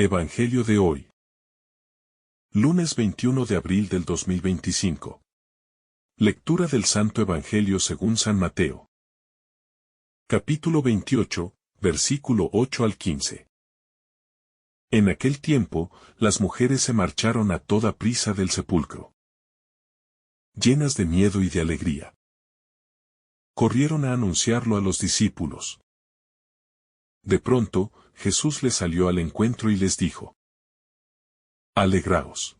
Evangelio de hoy. Lunes 21 de abril del 2025. Lectura del Santo Evangelio según San Mateo. Capítulo 28, versículo 8 al 15. En aquel tiempo, las mujeres se marcharon a toda prisa del sepulcro, llenas de miedo y de alegría. Corrieron a anunciarlo a los discípulos. De pronto, Jesús les salió al encuentro y les dijo: Alegraos.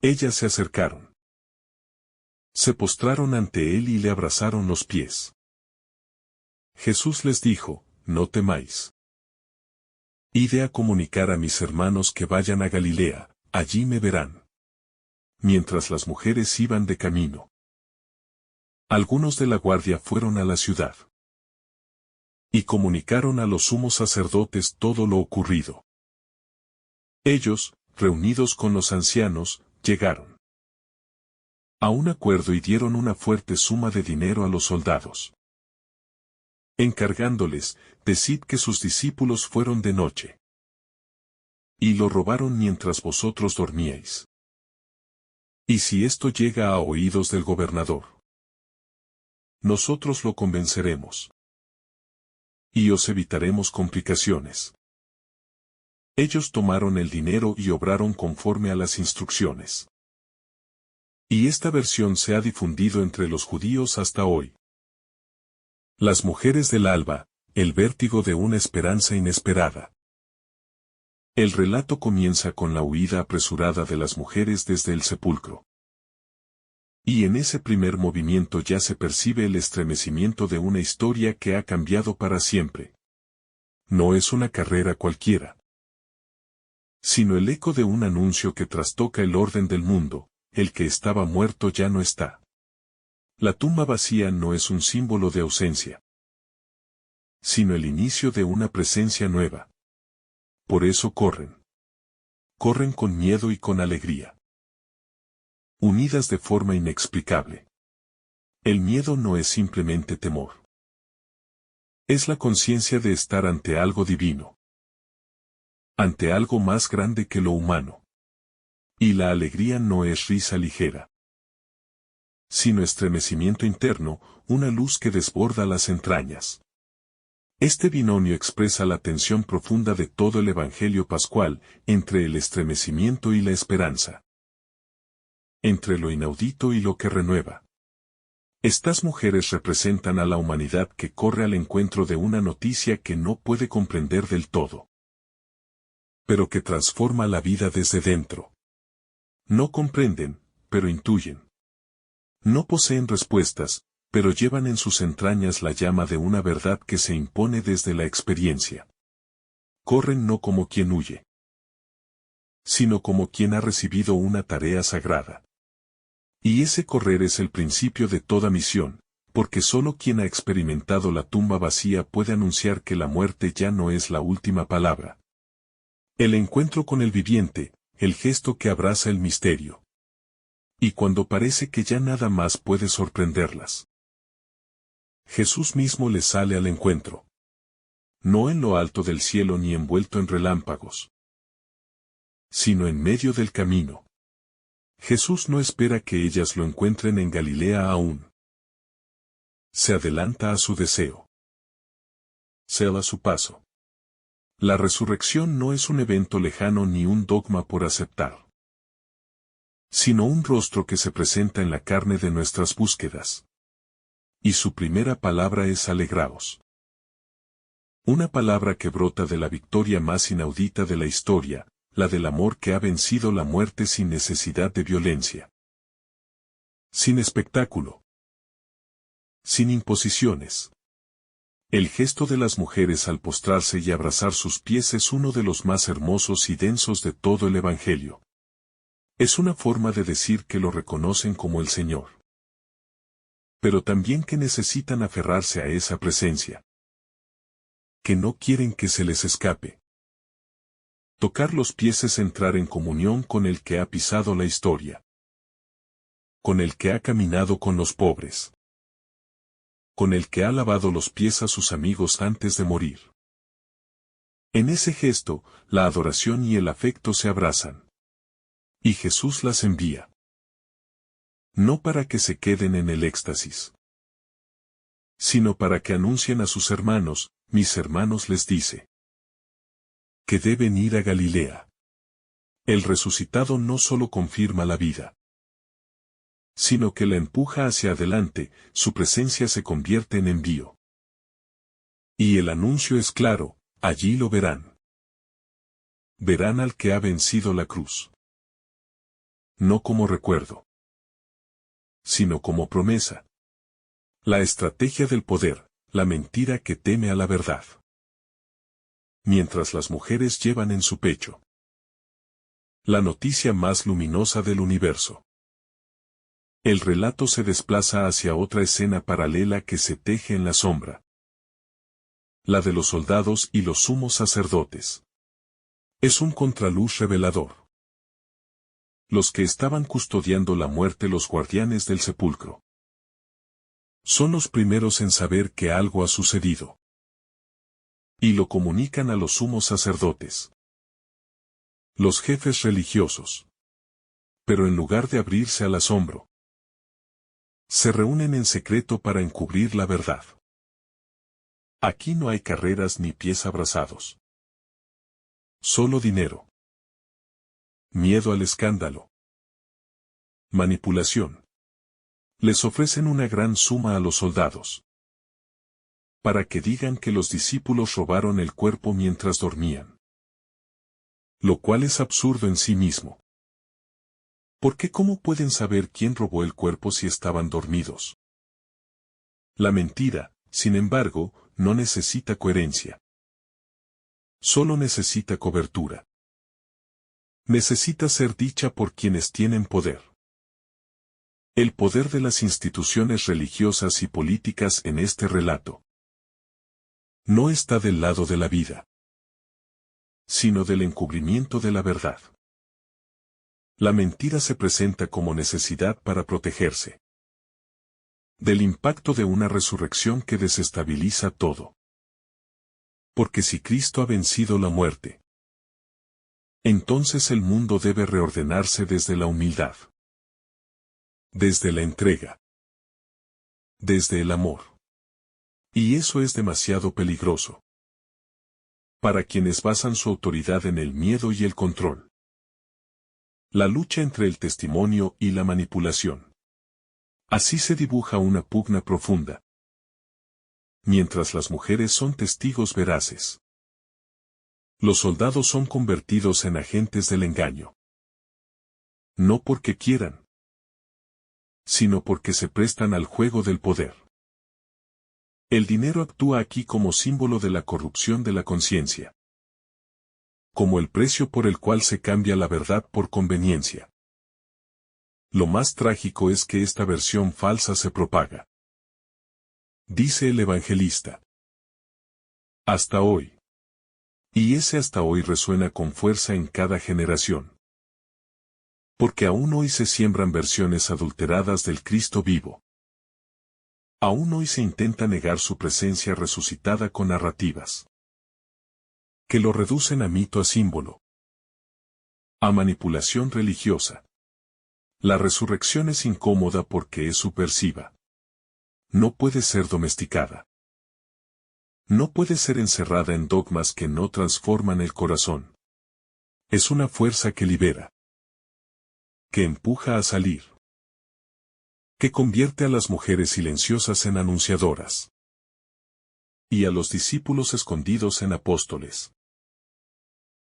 Ellas se acercaron. Se postraron ante él y le abrazaron los pies. Jesús les dijo: No temáis. Id a comunicar a mis hermanos que vayan a Galilea, allí me verán. Mientras las mujeres iban de camino, algunos de la guardia fueron a la ciudad y comunicaron a los sumos sacerdotes todo lo ocurrido. Ellos, reunidos con los ancianos, llegaron a un acuerdo y dieron una fuerte suma de dinero a los soldados, encargándoles: decid que sus discípulos fueron de noche y lo robaron mientras vosotros dormíais. Y si esto llega a oídos del gobernador, nosotros lo convenceremos y os evitaremos complicaciones. Ellos tomaron el dinero y obraron conforme a las instrucciones. Y esta versión se ha difundido entre los judíos hasta hoy. Las mujeres del alba, el vértigo de una esperanza inesperada. El relato comienza con la huida apresurada de las mujeres desde el sepulcro. Y en ese primer movimiento ya se percibe el estremecimiento de una historia que ha cambiado para siempre. No es una carrera cualquiera, sino el eco de un anuncio que trastoca el orden del mundo: el que estaba muerto ya no está. La tumba vacía no es un símbolo de ausencia, sino el inicio de una presencia nueva. Por eso corren. Corren con miedo y con alegría, unidas de forma inexplicable. El miedo no es simplemente temor. Es la conciencia de estar ante algo divino, ante algo más grande que lo humano. Y la alegría no es risa ligera, sino estremecimiento interno, una luz que desborda las entrañas. Este binomio expresa la tensión profunda de todo el Evangelio pascual, entre el estremecimiento y la esperanza, entre lo inaudito y lo que renueva. Estas mujeres representan a la humanidad que corre al encuentro de una noticia que no puede comprender del todo, pero que transforma la vida desde dentro. No comprenden, pero intuyen. No poseen respuestas, pero llevan en sus entrañas la llama de una verdad que se impone desde la experiencia. Corren no como quien huye, sino como quien ha recibido una tarea sagrada. Y ese correr es el principio de toda misión, porque solo quien ha experimentado la tumba vacía puede anunciar que la muerte ya no es la última palabra. El encuentro con el viviente, el gesto que abraza el misterio. Y cuando parece que ya nada más puede sorprenderlas, Jesús mismo les sale al encuentro. No en lo alto del cielo ni envuelto en relámpagos, sino en medio del camino. Jesús no espera que ellas lo encuentren en Galilea aún. Se adelanta a su deseo. Cela su paso. La resurrección no es un evento lejano ni un dogma por aceptar, sino un rostro que se presenta en la carne de nuestras búsquedas. Y su primera palabra es: alegraos. Una palabra que brota de la victoria más inaudita de la historia, la del amor que ha vencido la muerte sin necesidad de violencia, sin espectáculo, sin imposiciones. El gesto de las mujeres al postrarse y abrazar sus pies es uno de los más hermosos y densos de todo el Evangelio. Es una forma de decir que lo reconocen como el Señor, pero también que necesitan aferrarse a esa presencia, que no quieren que se les escape. Tocar los pies es entrar en comunión con el que ha pisado la historia, con el que ha caminado con los pobres, con el que ha lavado los pies a sus amigos antes de morir. En ese gesto, la adoración y el afecto se abrazan. Y Jesús las envía. No para que se queden en el éxtasis, sino para que anuncien a sus hermanos, mis hermanos les dice, que deben ir a Galilea. El resucitado no solo confirma la vida, sino que la empuja hacia adelante, su presencia se convierte en envío. Y el anuncio es claro, allí lo verán. Verán al que ha vencido la cruz. No como recuerdo, sino como promesa. La estrategia del poder, la mentira que teme a la verdad. Mientras las mujeres llevan en su pecho la noticia más luminosa del universo. El relato se desplaza hacia otra escena paralela que se teje en la sombra. La de los soldados y los sumos sacerdotes. Es un contraluz revelador. Los que estaban custodiando la muerte, los guardianes del sepulcro, son los primeros en saber que algo ha sucedido. Y lo comunican a los sumos sacerdotes, los jefes religiosos. Pero en lugar de abrirse al asombro, se reúnen en secreto para encubrir la verdad. Aquí no hay carreras ni pies abrazados. Solo dinero. Miedo al escándalo. Manipulación. Les ofrecen una gran suma a los soldados, para que digan que los discípulos robaron el cuerpo mientras dormían. Lo cual es absurdo en sí mismo. Porque ¿cómo pueden saber quién robó el cuerpo si estaban dormidos? La mentira, sin embargo, no necesita coherencia. Solo necesita cobertura. Necesita ser dicha por quienes tienen poder. El poder de las instituciones religiosas y políticas en este relato no está del lado de la vida, sino del encubrimiento de la verdad. La mentira se presenta como necesidad para protegerse del impacto de una resurrección que desestabiliza todo. Porque si Cristo ha vencido la muerte, entonces el mundo debe reordenarse desde la humildad, desde la entrega, desde el amor. Y eso es demasiado peligroso para quienes basan su autoridad en el miedo y el control. La lucha entre el testimonio y la manipulación. Así se dibuja una pugna profunda. Mientras las mujeres son testigos veraces, los soldados son convertidos en agentes del engaño. No porque quieran, sino porque se prestan al juego del poder. El dinero actúa aquí como símbolo de la corrupción de la conciencia, como el precio por el cual se cambia la verdad por conveniencia. Lo más trágico es que esta versión falsa se propaga. Dice el evangelista. Hasta hoy. Y ese hasta hoy resuena con fuerza en cada generación. Porque aún hoy se siembran versiones adulteradas del Cristo vivo. Aún hoy se intenta negar su presencia resucitada con narrativas que lo reducen a mito, a símbolo, a manipulación religiosa. La resurrección es incómoda porque es subversiva. No puede ser domesticada. No puede ser encerrada en dogmas que no transforman el corazón. Es una fuerza que libera, que empuja a salir, que convierte a las mujeres silenciosas en anunciadoras y a los discípulos escondidos en apóstoles.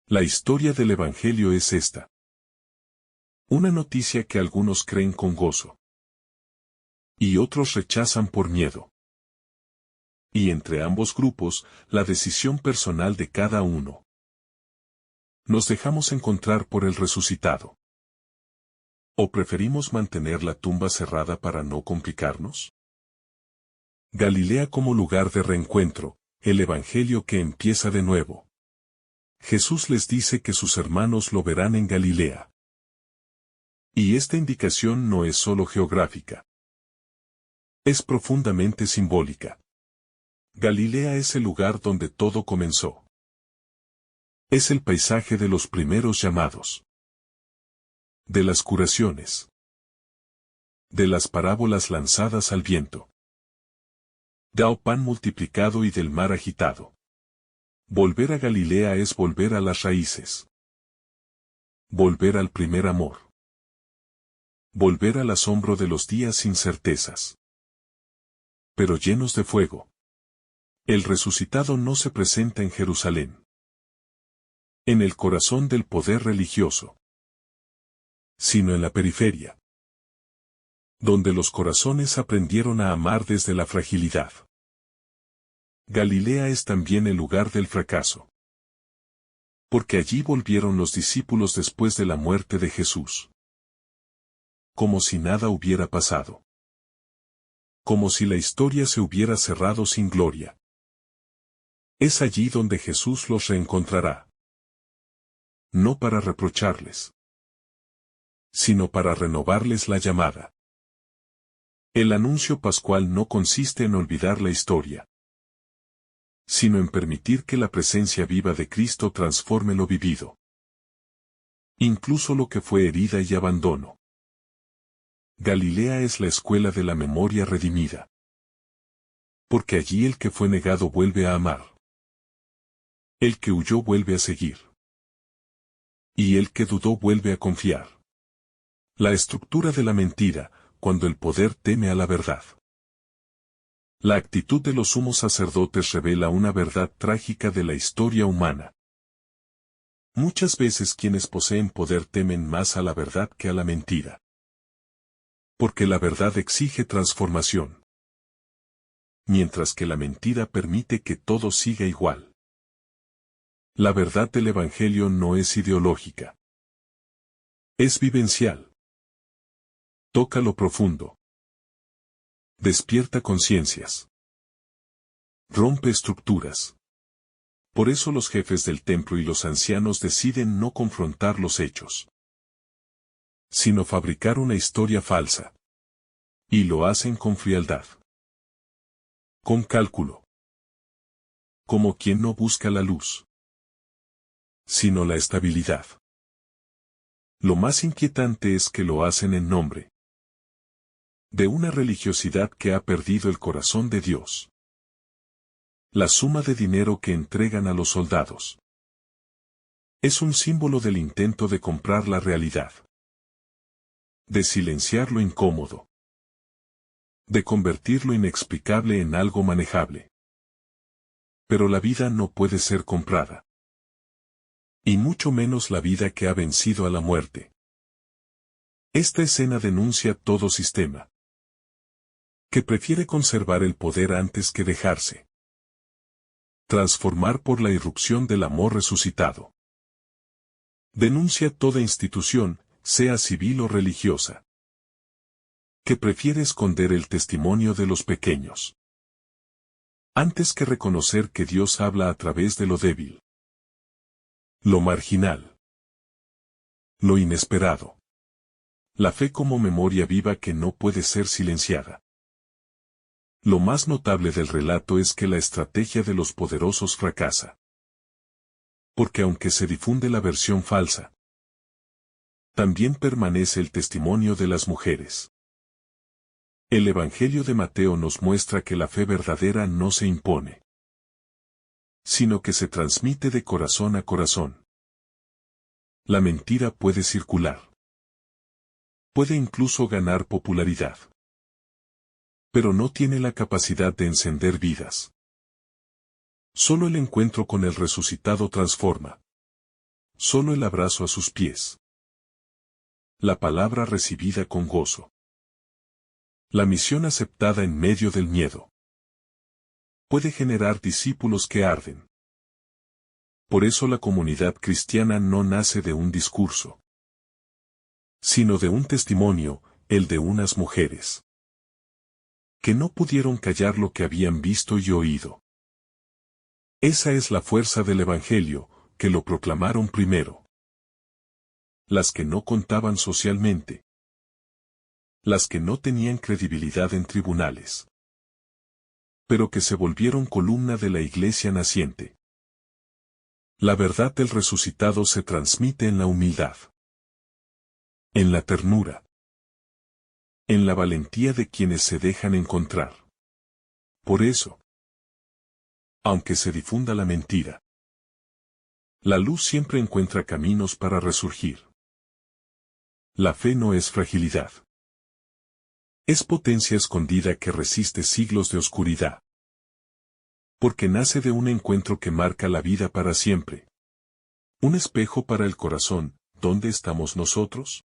La historia del Evangelio es esta. Una noticia que algunos creen con gozo y otros rechazan por miedo. Y entre ambos grupos, la decisión personal de cada uno. ¿Nos dejamos encontrar por el resucitado? ¿O preferimos mantener la tumba cerrada para no complicarnos? Galilea como lugar de reencuentro, el Evangelio que empieza de nuevo. Jesús les dice que sus hermanos lo verán en Galilea. Y esta indicación no es solo geográfica. Es profundamente simbólica. Galilea es el lugar donde todo comenzó. Es el paisaje de los primeros llamados. De las curaciones. De las parábolas lanzadas al viento. Del pan multiplicado y del mar agitado. Volver a Galilea es volver a las raíces. Volver al primer amor. Volver al asombro de los días sin certezas, pero llenos de fuego. El resucitado no se presenta en Jerusalén, en el corazón del poder religioso, sino en la periferia, donde los corazones aprendieron a amar desde la fragilidad. Galilea es también el lugar del fracaso, porque allí volvieron los discípulos después de la muerte de Jesús, como si nada hubiera pasado, como si la historia se hubiera cerrado sin gloria. Es allí donde Jesús los reencontrará, no para reprocharles, sino para renovarles la llamada. El anuncio pascual no consiste en olvidar la historia, sino en permitir que la presencia viva de Cristo transforme lo vivido, incluso lo que fue herida y abandono. Galilea es la escuela de la memoria redimida, porque allí el que fue negado vuelve a amar, el que huyó vuelve a seguir, y el que dudó vuelve a confiar. La estructura de la mentira, cuando el poder teme a la verdad. La actitud de los sumos sacerdotes revela una verdad trágica de la historia humana. Muchas veces quienes poseen poder temen más a la verdad que a la mentira, porque la verdad exige transformación, mientras que la mentira permite que todo siga igual. La verdad del Evangelio no es ideológica, es vivencial. Toca lo profundo. Despierta conciencias. Rompe estructuras. Por eso los jefes del templo y los ancianos deciden no confrontar los hechos, sino fabricar una historia falsa. Y lo hacen con frialdad, con cálculo, como quien no busca la luz, sino la estabilidad. Lo más inquietante es que lo hacen en nombre de una religiosidad que ha perdido el corazón de Dios. La suma de dinero que entregan a los soldados es un símbolo del intento de comprar la realidad, de silenciar lo incómodo, de convertir lo inexplicable en algo manejable. Pero la vida no puede ser comprada, y mucho menos la vida que ha vencido a la muerte. Esta escena denuncia todo sistema que prefiere conservar el poder antes que dejarse transformar por la irrupción del amor resucitado. Denuncia toda institución, sea civil o religiosa, que prefiere esconder el testimonio de los pequeños, antes que reconocer que Dios habla a través de lo débil, lo marginal, lo inesperado. La fe como memoria viva que no puede ser silenciada. Lo más notable del relato es que la estrategia de los poderosos fracasa. Porque aunque se difunde la versión falsa, también permanece el testimonio de las mujeres. El Evangelio de Mateo nos muestra que la fe verdadera no se impone, sino que se transmite de corazón a corazón. La mentira puede circular. Puede incluso ganar popularidad, pero no tiene la capacidad de encender vidas. Solo el encuentro con el resucitado transforma. Solo el abrazo a sus pies. La palabra recibida con gozo. La misión aceptada en medio del miedo. Puede generar discípulos que arden. Por eso la comunidad cristiana no nace de un discurso, sino de un testimonio, el de unas mujeres que no pudieron callar lo que habían visto y oído. Esa es la fuerza del Evangelio, que lo proclamaron primero. Las que no contaban socialmente. Las que no tenían credibilidad en tribunales. Pero que se volvieron columna de la iglesia naciente. La verdad del resucitado se transmite en la humildad, en la ternura, en la valentía de quienes se dejan encontrar. Por eso, aunque se difunda la mentira, la luz siempre encuentra caminos para resurgir. La fe no es fragilidad. Es potencia escondida que resiste siglos de oscuridad. Porque nace de un encuentro que marca la vida para siempre. Un espejo para el corazón, ¿dónde estamos nosotros?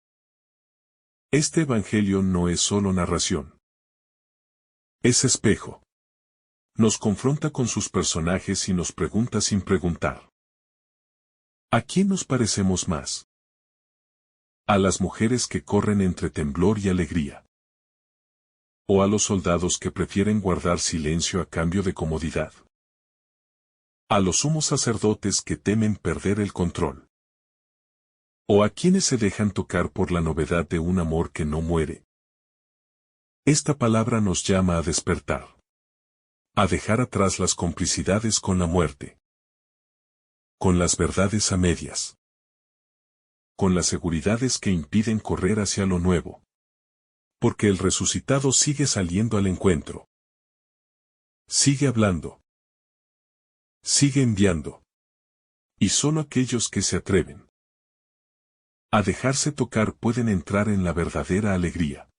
Este evangelio no es solo narración. Es espejo. Nos confronta con sus personajes y nos pregunta sin preguntar. ¿A quién nos parecemos más? ¿A las mujeres que corren entre temblor y alegría? ¿O a los soldados que prefieren guardar silencio a cambio de comodidad? ¿A los sumos sacerdotes que temen perder el control? ¿O a quienes se dejan tocar por la novedad de un amor que no muere? Esta palabra nos llama a despertar. A dejar atrás las complicidades con la muerte. Con las verdades a medias. Con las seguridades que impiden correr hacia lo nuevo. Porque el resucitado sigue saliendo al encuentro. Sigue hablando. Sigue enviando. Y solo aquellos que se atreven a dejarse tocar pueden entrar en la verdadera alegría.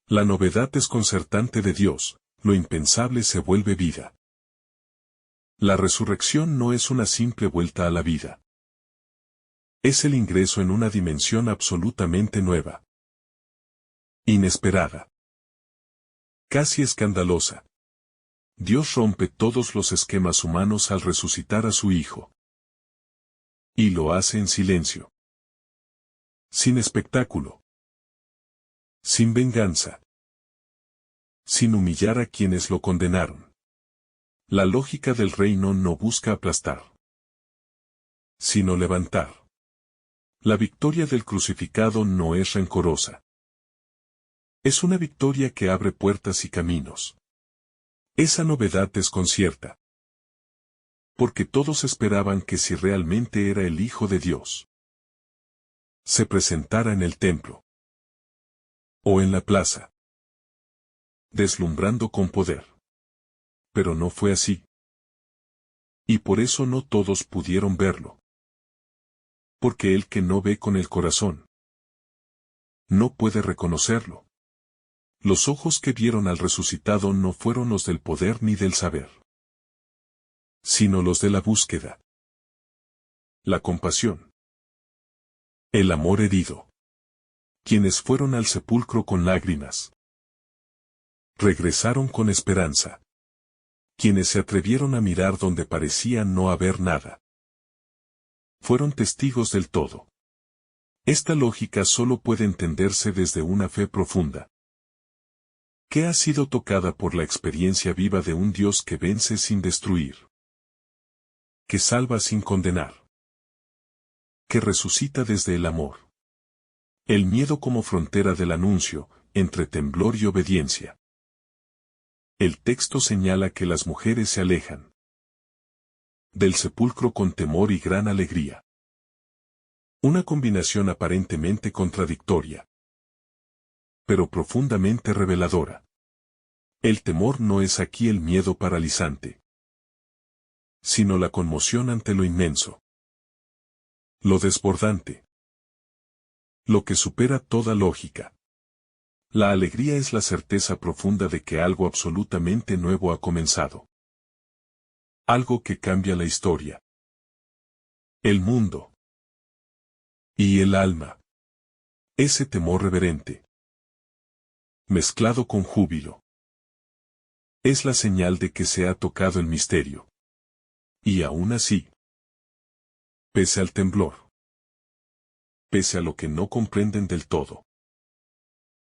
La novedad desconcertante de Dios, lo impensable se vuelve vida. La resurrección no es una simple vuelta a la vida. Es el ingreso en una dimensión absolutamente nueva. Inesperada. Casi escandalosa. Dios rompe todos los esquemas humanos al resucitar a su Hijo. Y lo hace en silencio. Sin espectáculo. Sin venganza. Sin humillar a quienes lo condenaron. La lógica del reino no busca aplastar, sino levantar. La victoria del crucificado no es rencorosa. Es una victoria que abre puertas y caminos. Esa novedad desconcierta. Porque todos esperaban que si realmente era el Hijo de Dios, se presentara en el templo. O en la plaza. Deslumbrando con poder. Pero no fue así. Y por eso no todos pudieron verlo. Porque el que no ve con el corazón no puede reconocerlo. Los ojos que vieron al resucitado no fueron los del poder ni del saber, sino los de la búsqueda, la compasión, el amor herido. Quienes fueron al sepulcro con lágrimas, regresaron con esperanza. Quienes se atrevieron a mirar donde parecía no haber nada, fueron testigos del todo. Esta lógica solo puede entenderse desde una fe profunda, que ha sido tocada por la experiencia viva de un Dios que vence sin destruir, que salva sin condenar, que resucita desde el amor. El miedo como frontera del anuncio, entre temblor y obediencia. El texto señala que las mujeres se alejan del sepulcro con temor y gran alegría. Una combinación aparentemente contradictoria, pero profundamente reveladora. El temor no es aquí el miedo paralizante, sino la conmoción ante lo inmenso, lo desbordante, lo que supera toda lógica. La alegría es la certeza profunda de que algo absolutamente nuevo ha comenzado. Algo que cambia la historia, el mundo y el alma. Ese temor reverente, mezclado con júbilo, es la señal de que se ha tocado el misterio. Y aún así, pese al temblor, pese a lo que no comprenden del todo,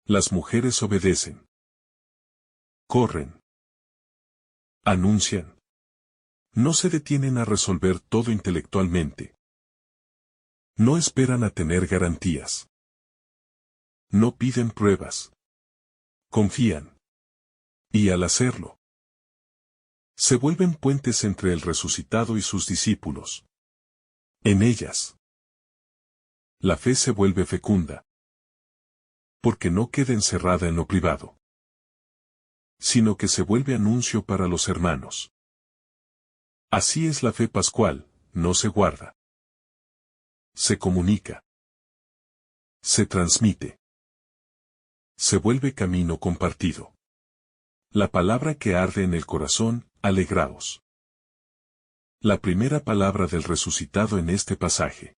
las mujeres obedecen, corren, anuncian. No se detienen a resolver todo intelectualmente. No esperan a tener garantías. No piden pruebas. Confían. Y al hacerlo, se vuelven puentes entre el resucitado y sus discípulos. En ellas, la fe se vuelve fecunda, porque no queda encerrada en lo privado, sino que se vuelve anuncio para los hermanos. Así es la fe pascual, no se guarda, se comunica, se transmite, se vuelve camino compartido. La palabra que arde en el corazón, alegraos. La primera palabra del resucitado en este pasaje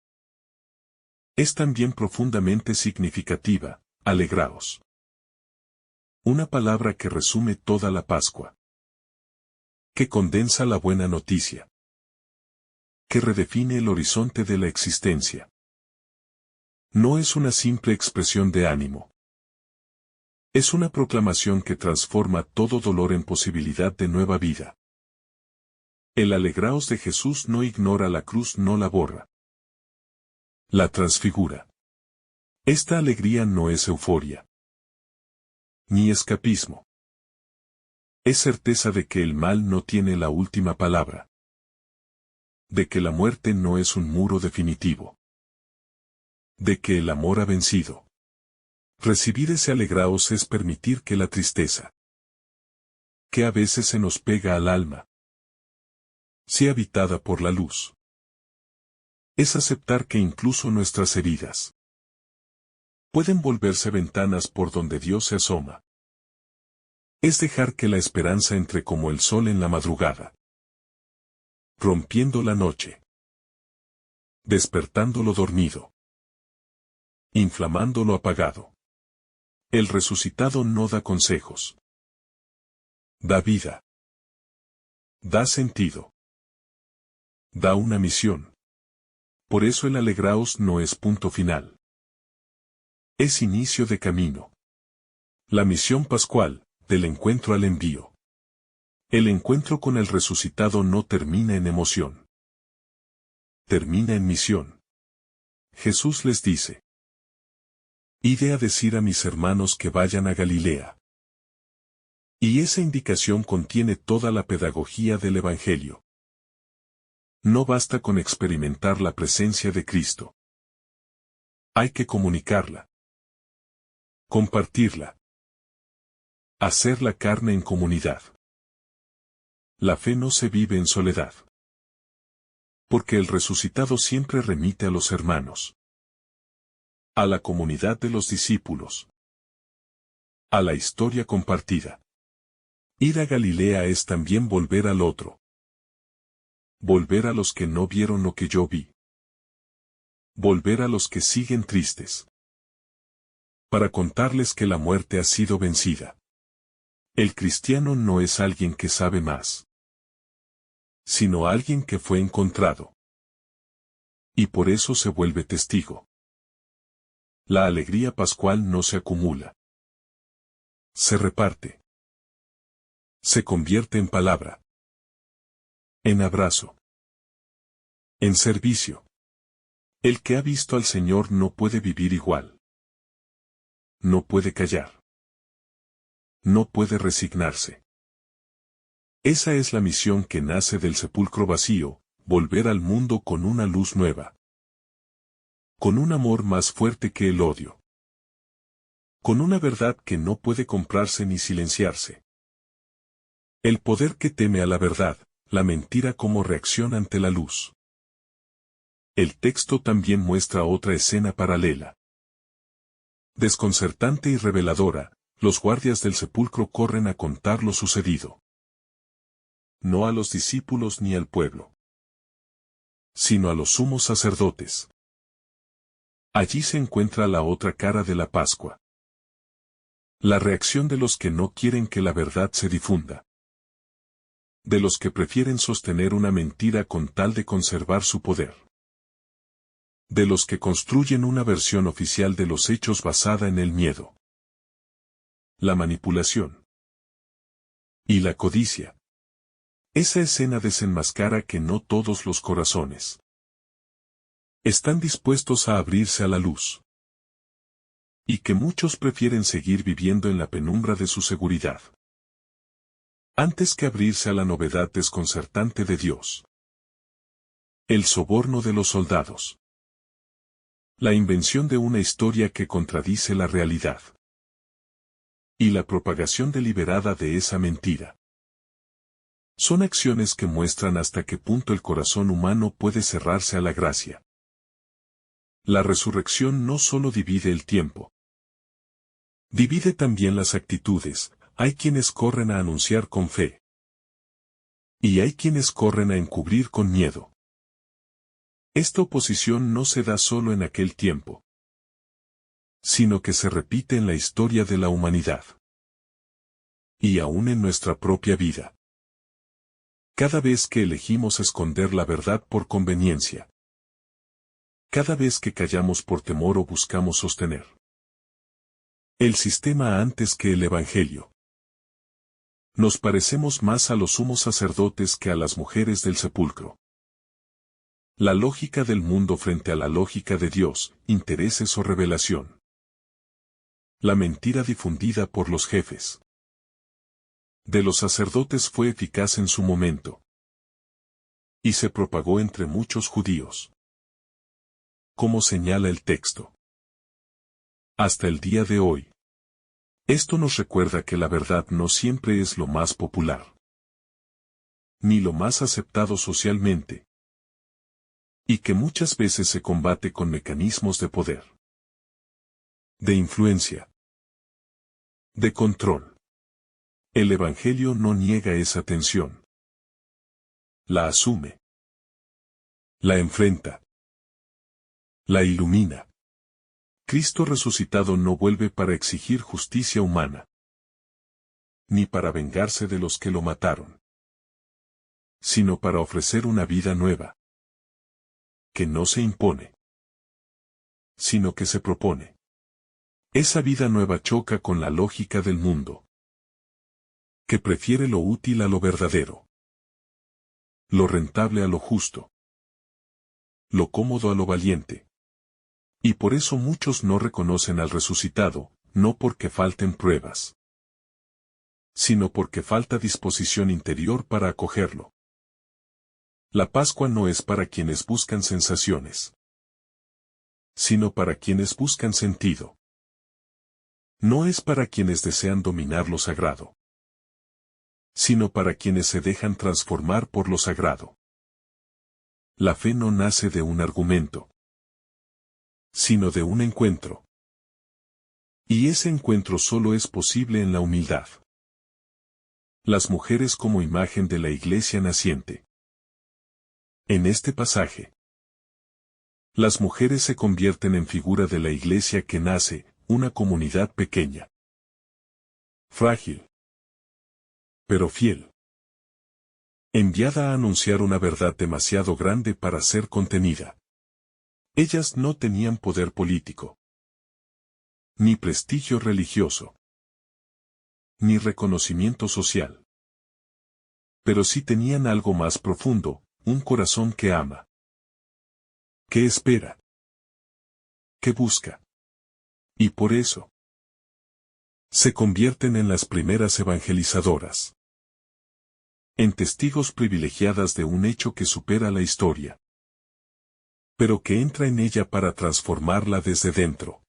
es también profundamente significativa, alegraos. Una palabra que resume toda la Pascua, que condensa la buena noticia, que redefine el horizonte de la existencia. No es una simple expresión de ánimo. Es una proclamación que transforma todo dolor en posibilidad de nueva vida. El alegraos de Jesús no ignora la cruz, no la borra. La transfigura. Esta alegría no es euforia, ni escapismo. Es certeza de que el mal no tiene la última palabra, de que la muerte no es un muro definitivo, de que el amor ha vencido. Recibir ese alegraos es permitir que la tristeza, que a veces se nos pega al alma, sea habitada por la luz. Es aceptar que incluso nuestras heridas pueden volverse ventanas por donde Dios se asoma. Es dejar que la esperanza entre como el sol en la madrugada, rompiendo la noche, despertando lo dormido, inflamando lo apagado. El resucitado no da consejos, da vida, da sentido, da una misión. Por eso el alegraos no es punto final, es inicio de camino. La misión pascual, del encuentro al envío. El encuentro con el resucitado no termina en emoción, termina en misión. Jesús les dice: Ide a decir a mis hermanos que vayan a Galilea. Y esa indicación contiene toda la pedagogía del Evangelio. No basta con experimentar la presencia de Cristo. Hay que comunicarla, compartirla, hacer la carne en comunidad. La fe no se vive en soledad, porque el resucitado siempre remite a los hermanos, a la comunidad de los discípulos, a la historia compartida. Ir a Galilea es también volver al otro, volver a los que no vieron lo que yo vi, volver a los que siguen tristes, para contarles que la muerte ha sido vencida. El cristiano no es alguien que sabe más, sino alguien que fue encontrado, y por eso se vuelve testigo. La alegría pascual no se acumula, se reparte, se convierte en palabra, en abrazo, en servicio. El que ha visto al Señor no puede vivir igual, no puede callar, no puede resignarse. Esa es la misión que nace del sepulcro vacío, volver al mundo con una luz nueva, con un amor más fuerte que el odio, con una verdad que no puede comprarse ni silenciarse. El poder que teme a la verdad, la mentira como reacción ante la luz. El texto también muestra otra escena paralela, desconcertante y reveladora. Los guardias del sepulcro corren a contar lo sucedido. No a los discípulos ni al pueblo, sino a los sumos sacerdotes. Allí se encuentra la otra cara de la Pascua. La reacción de los que no quieren que la verdad se difunda. De los que prefieren sostener una mentira con tal de conservar su poder. De los que construyen una versión oficial de los hechos basada en el miedo, la manipulación y la codicia. Esa escena desenmascara que no todos los corazones están dispuestos a abrirse a la luz, y que muchos prefieren seguir viviendo en la penumbra de su seguridad, antes que abrirse a la novedad desconcertante de Dios. El soborno de los soldados. La invención de una historia que contradice la realidad. Y la propagación deliberada de esa mentira. Son acciones que muestran hasta qué punto el corazón humano puede cerrarse a la gracia. La resurrección no solo divide el tiempo. Divide también las actitudes. Hay quienes corren a anunciar con fe. Y hay quienes corren a encubrir con miedo. Esta oposición no se da solo en aquel tiempo, sino que se repite en la historia de la humanidad. Y aún en nuestra propia vida. Cada vez que elegimos esconder la verdad por conveniencia. Cada vez que callamos por temor o buscamos sostener el sistema antes que el Evangelio. Nos parecemos más a los sumos sacerdotes que a las mujeres del sepulcro. La lógica del mundo frente a la lógica de Dios, intereses o revelación. La mentira difundida por los jefes de los sacerdotes fue eficaz en su momento. Y se propagó entre muchos judíos. Como señala el texto. Hasta el día de hoy. Esto nos recuerda que la verdad no siempre es lo más popular. Ni lo más aceptado socialmente. Y que muchas veces se combate con mecanismos de poder. De influencia. De control. El Evangelio no niega esa tensión. La asume. La enfrenta. La ilumina. Cristo resucitado no vuelve para exigir justicia humana. Ni para vengarse de los que lo mataron. Sino para ofrecer una vida nueva. Que no se impone. Sino que se propone. Esa vida nueva choca con la lógica del mundo. Que prefiere lo útil a lo verdadero. Lo rentable a lo justo. Lo cómodo a lo valiente. Y por eso muchos no reconocen al resucitado, no porque falten pruebas, sino porque falta disposición interior para acogerlo. La Pascua no es para quienes buscan sensaciones, sino para quienes buscan sentido. No es para quienes desean dominar lo sagrado, sino para quienes se dejan transformar por lo sagrado. La fe no nace de un argumento, sino de un encuentro. Y ese encuentro solo es posible en la humildad. Las mujeres como imagen de la iglesia naciente. En este pasaje, las mujeres se convierten en figura de la iglesia que nace, una comunidad pequeña. Frágil. Pero fiel. Enviada a anunciar una verdad demasiado grande para ser contenida. Ellas no tenían poder político, ni prestigio religioso, ni reconocimiento social. Pero sí tenían algo más profundo, un corazón que ama, que espera, que busca. Y por eso, se convierten en las primeras evangelizadoras. En testigos privilegiadas de un hecho que supera la historia. Pero que entra en ella para transformarla desde dentro.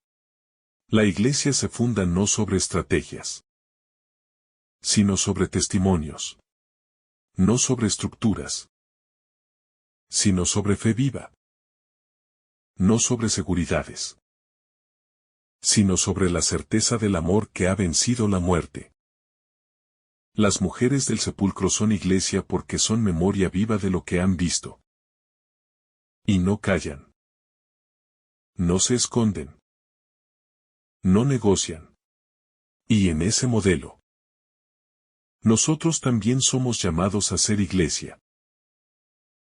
La iglesia se funda no sobre estrategias, sino sobre testimonios. No sobre estructuras, sino sobre fe viva. No sobre seguridades, sino sobre la certeza del amor que ha vencido la muerte. Las mujeres del sepulcro son iglesia porque son memoria viva de lo que han visto. Y no callan. No se esconden. No negocian. Y en ese modelo, nosotros también somos llamados a ser iglesia.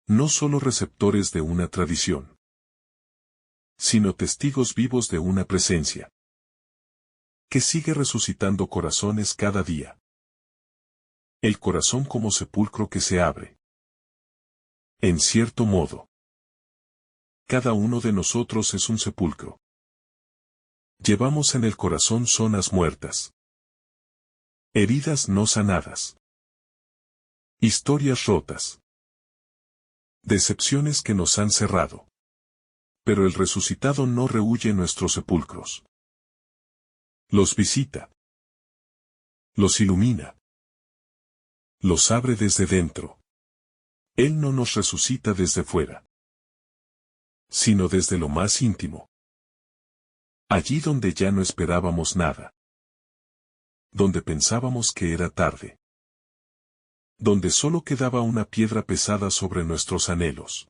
No solo receptores de una tradición, sino testigos vivos de una presencia que sigue resucitando corazones cada día. El corazón como sepulcro que se abre. En cierto modo, cada uno de nosotros es un sepulcro. Llevamos en el corazón zonas muertas. Heridas no sanadas. Historias rotas. Decepciones que nos han cerrado. Pero el resucitado no rehúye nuestros sepulcros. Los visita. Los ilumina. Los abre desde dentro. Él no nos resucita desde fuera, sino desde lo más íntimo. Allí donde ya no esperábamos nada. Donde pensábamos que era tarde. Donde solo quedaba una piedra pesada sobre nuestros anhelos.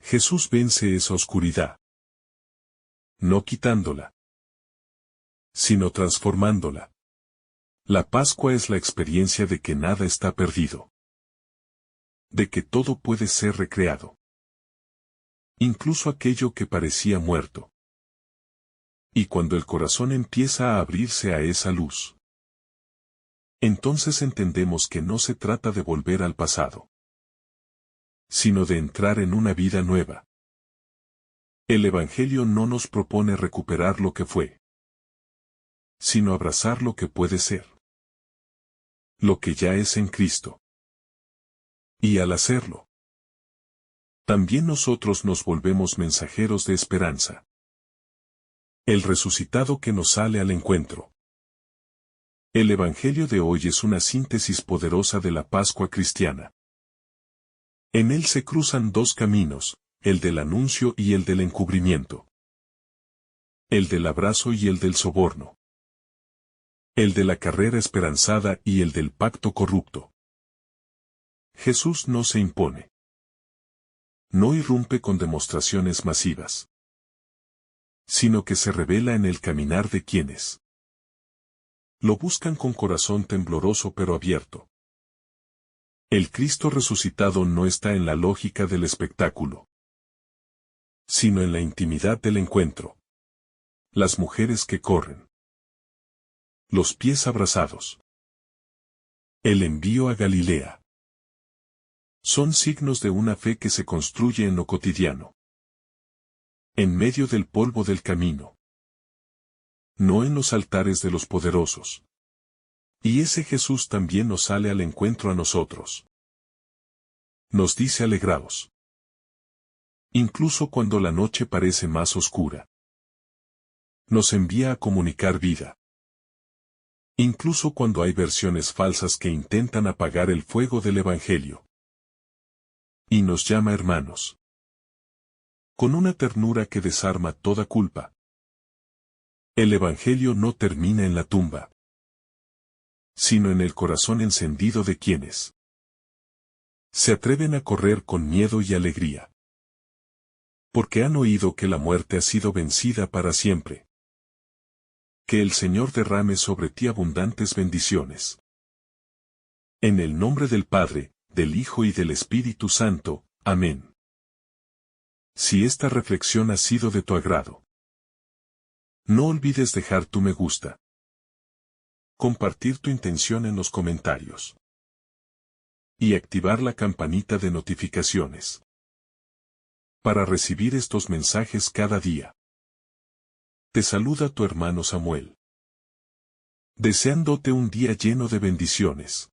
Jesús vence esa oscuridad. No quitándola, sino transformándola. La Pascua es la experiencia de que nada está perdido. De que todo puede ser recreado. Incluso aquello que parecía muerto. Y cuando el corazón empieza a abrirse a esa luz, entonces entendemos que no se trata de volver al pasado, sino de entrar en una vida nueva. El Evangelio no nos propone recuperar lo que fue, sino abrazar lo que puede ser. Lo que ya es en Cristo. Y al hacerlo, también nosotros nos volvemos mensajeros de esperanza. El resucitado que nos sale al encuentro. El Evangelio de hoy es una síntesis poderosa de la Pascua cristiana. En él se cruzan dos caminos, el del anuncio y el del encubrimiento. El del abrazo y el del soborno. El de la carrera esperanzada y el del pacto corrupto. Jesús no se impone. No irrumpe con demostraciones masivas, sino que se revela en el caminar de quienes lo buscan con corazón tembloroso pero abierto. El Cristo resucitado no está en la lógica del espectáculo, sino en la intimidad del encuentro. Las mujeres que corren. Los pies abrazados. El envío a Galilea. Son signos de una fe que se construye en lo cotidiano. En medio del polvo del camino. No en los altares de los poderosos. Y ese Jesús también nos sale al encuentro a nosotros. Nos dice alegraos. Incluso cuando la noche parece más oscura. Nos envía a comunicar vida. Incluso cuando hay versiones falsas que intentan apagar el fuego del Evangelio. Y nos llama hermanos. Con una ternura que desarma toda culpa. El Evangelio no termina en la tumba, sino en el corazón encendido de quienes se atreven a correr con miedo y alegría. Porque han oído que la muerte ha sido vencida para siempre. Que el Señor derrame sobre ti abundantes bendiciones. En el nombre del Padre, del Hijo y del Espíritu Santo. Amén. Si esta reflexión ha sido de tu agrado, no olvides dejar tu me gusta. Compartir tu intención en los comentarios. Y activar la campanita de notificaciones. Para recibir estos mensajes cada día. Te saluda tu hermano Samuel. Deseándote un día lleno de bendiciones.